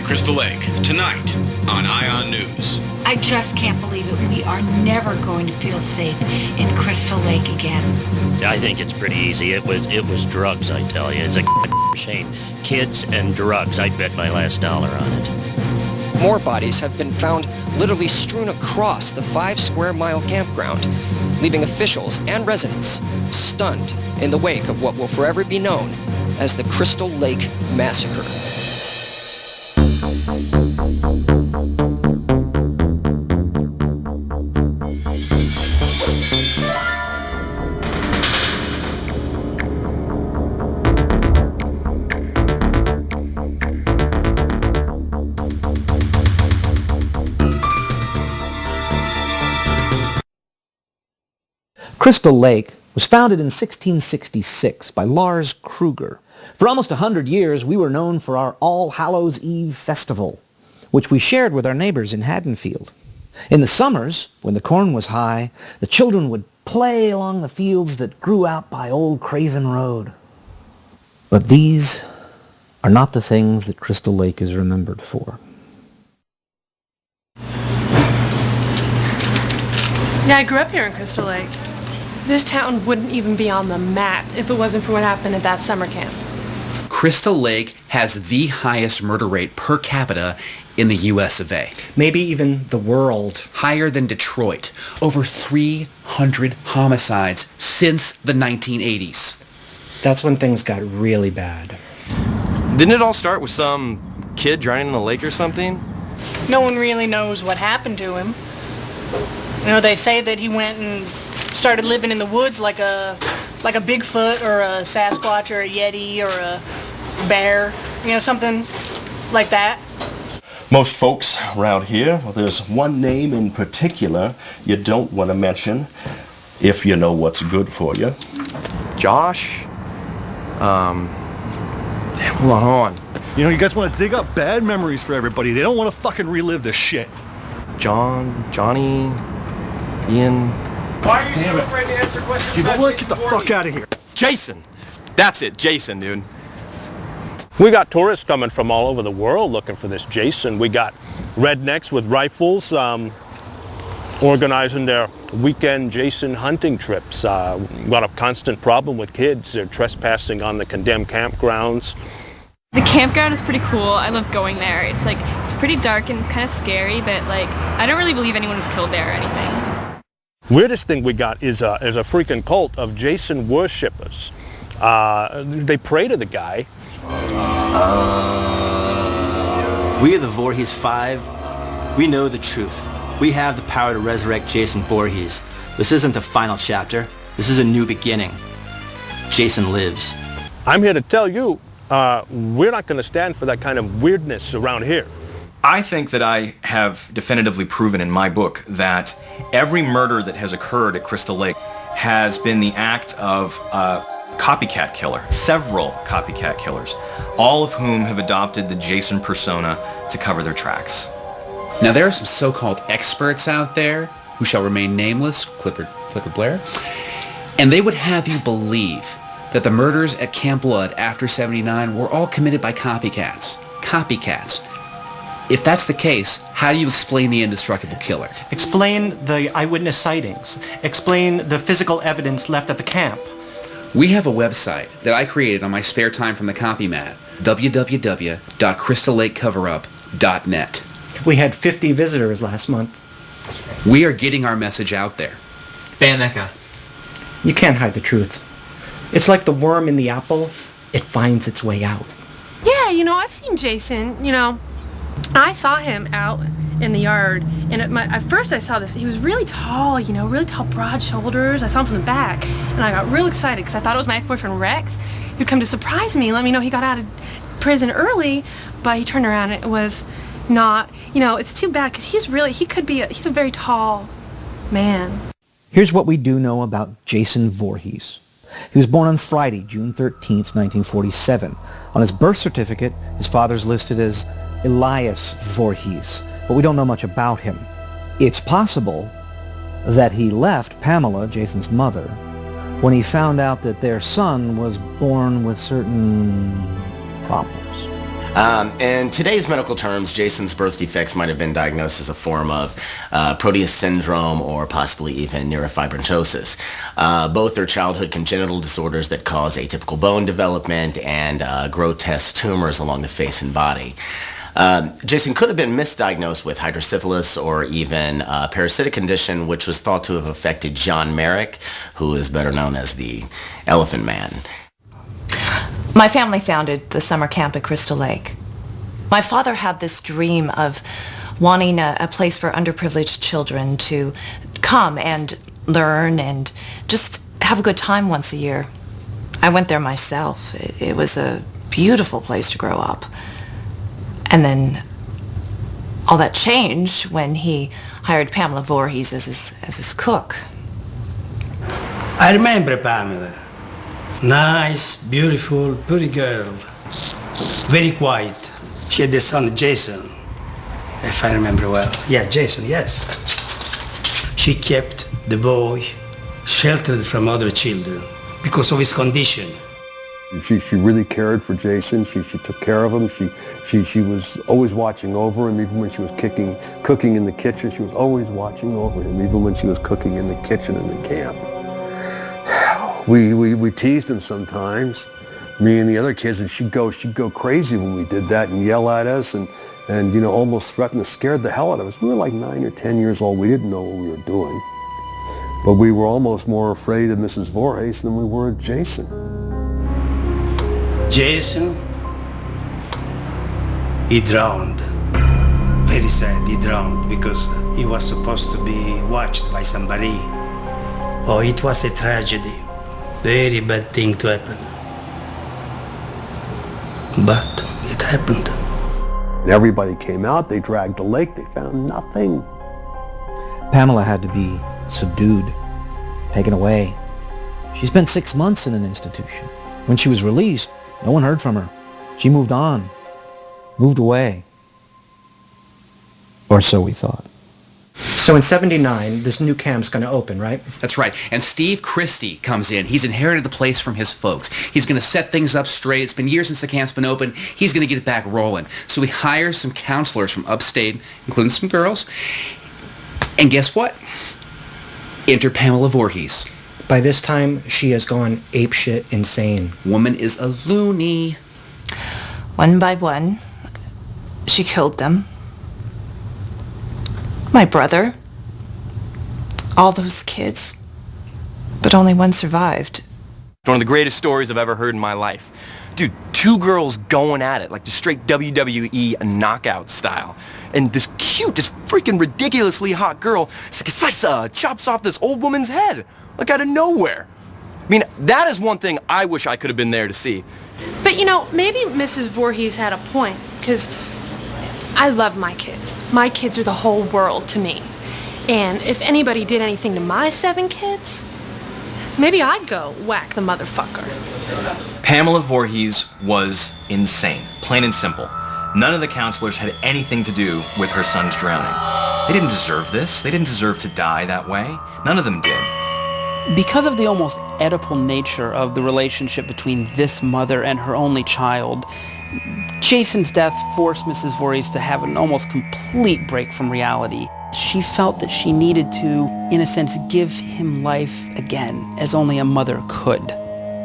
Crytstal Lake, tonight on Ion News. I just can't believe it. We are never going to feel safe in Crytstal Lake again. I think it's pretty easy. It was drugs, I tell you. It's a shame. Kids and drugs. I'd bet my last dollar on it. More bodies have been found literally strewn across the 5-square-mile campground, leaving officials and residents stunned in the wake of what will forever be known as the Crytstal Lake Massacre. Crytstal Lake was founded in 1666 by Lars Kruger. For almost 100 years, we were known for our All Hallows Eve festival, which we shared with our neighbors in Haddonfield. In the summers, when the corn was high, the children would play along the fields that grew out by Old Craven Road. But these are not the things that Crytstal Lake is remembered for. Yeah, I grew up here in Crytstal Lake. This town wouldn't even be on the map if it wasn't for what happened at that summer camp. Crytstal Lake has the highest murder rate per capita in the US of A. Maybe even the world. Higher than Detroit. Over 300 homicides since the 1980s. That's when things got really bad. Didn't it all start with some kid drowning in the lake or something? No one really knows what happened to him. You know, they say that he went and started living in the woods like a Bigfoot or a Sasquatch or a Yeti or a bear, you know, something like that. Most folks around here, well, there's one name in particular you don't want to mention if you know what's good for you. Josh? Hold on. You know, you guys want to dig up bad memories for everybody. They don't want to fucking relive this shit. Johnny, Ian. Why are you so afraid to answer questions? You know what? Get the fuck out of here. Jason! That's it, Jason, dude. We got tourists coming from all over the world looking for this Jason. We got rednecks with rifles organizing their weekend Jason hunting trips. We've got a constant problem with kids. They're trespassing on the condemned campgrounds. The campground is pretty cool. I love going there. It's pretty dark and it's kind of scary, but I don't really believe anyone was killed there or anything. Weirdest thing we got is a freaking cult of Jason worshippers. They pray to the guy. We are the Voorhees 5. We know the truth. We have the power to resurrect Jason Voorhees. This isn't the final chapter. This is a new beginning. Jason lives. I'm here to tell you, we're not going to stand for that kind of weirdness around here. I think that I have definitively proven in my book that every murder that has occurred at Crytstal Lake has been the act of a copycat killer, several copycat killers, all of whom have adopted the Jason persona to cover their tracks. Now there are some so-called experts out there who shall remain nameless, Clifford Blair, and they would have you believe that the murders at Camp Blood after 79 were all committed by copycats. Copycats. If that's the case, how do you explain the indestructible killer? Explain the eyewitness sightings. Explain the physical evidence left at the camp. We have a website that I created on my spare time from the copymat, www.crystalllakecoverup.net. We had 50 visitors last month. We are getting our message out there. Ban that guy. You can't hide the truth. It's like the worm in the apple. It finds its way out. Yeah, you know, I've seen Jason, you know. I saw him out in the yard, and at first I saw this, he was really tall, you know, really tall, broad shoulders. I saw him from the back, and I got real excited because I thought it was my ex-boyfriend Rex who'd come to surprise me, let me know he got out of prison early, but he turned around and it was not, you know, it's too bad because he's a very tall man. Here's what we do know about Jason Voorhees. He was born on Friday, June 13th, 1947. On his birth certificate, his father's listed as Elias Voorhees, but we don't know much about him. It's possible that he left Pamela, Jason's mother, when he found out that their son was born with certain problems. In today's medical terms, Jason's birth defects might have been diagnosed as a form of Proteus syndrome or possibly even neurofibromatosis. Both are childhood congenital disorders that cause atypical bone development and grotesque tumors along the face and body. Jason could have been misdiagnosed with hydrocephalus or even a parasitic condition which was thought to have affected John Merrick, who is better known as the Elephant Man. My family founded the summer camp at Crytstal Lake. My father had this dream of wanting a place for underprivileged children to come and learn and just have a good time once a year. I went there myself. It was a beautiful place to grow up. And then all that changed when he hired Pamela Voorhees as his cook. I remember Pamela. Nice, beautiful, pretty girl. Very quiet. She had the son Jason, if I remember well. Yeah, Jason, yes. She kept the boy sheltered from other children because of his condition. She really cared for Jason. She took care of him. She was always watching over him, even when she was cooking in the kitchen. She was always watching over him, even when she was cooking in the kitchen in the camp. We teased him sometimes, me and the other kids, and she'd go crazy when we did that and yell at us and you know, almost threaten to scare the hell out of us. We were like 9 or 10 years old. We didn't know what we were doing. But we were almost more afraid of Mrs. Voorhees than we were of Jason. Jason, he drowned. Very sad, he drowned because he was supposed to be watched by somebody. Oh, it was a tragedy. Very bad thing to happen. But it happened. And everybody came out, they dragged the lake, they found nothing. Pamela had to be subdued, taken away. She spent 6 months in an institution. When she was released, no one heard from her. She moved on, moved away. Or so we thought. So in 79, this new camp's going to open, right? That's right. And Steve Christie comes in. He's inherited the place from his folks. He's going to set things up straight. It's been years since the camp's been open. He's going to get it back rolling. So he hires some counselors from upstate, including some girls. And guess what? Enter Pamela Voorhees. By this time, she has gone apeshit insane. Woman is a loony. One by one, she killed them. My brother. All those kids. But only one survived. One of the greatest stories I've ever heard in my life. Dude, 2 girls going at it, like the straight WWE knockout style. And this freaking ridiculously hot girl, Slicer, chops off this old woman's head, like out of nowhere. I mean, that is one thing I wish I could have been there to see. But you know, maybe Mrs. Voorhees had a point, because I love my kids. My kids are the whole world to me. And if anybody did anything to my 7 kids, maybe I'd go whack the motherfucker. Pamela Voorhees was insane, plain and simple. None of the counselors had anything to do with her son's drowning. They didn't deserve this. They didn't deserve to die that way. None of them did. Because of the almost Oedipal nature of the relationship between this mother and her only child, Jason's death forced Mrs. Voorhees to have an almost complete break from reality. She felt that she needed to, in a sense, give him life again, as only a mother could.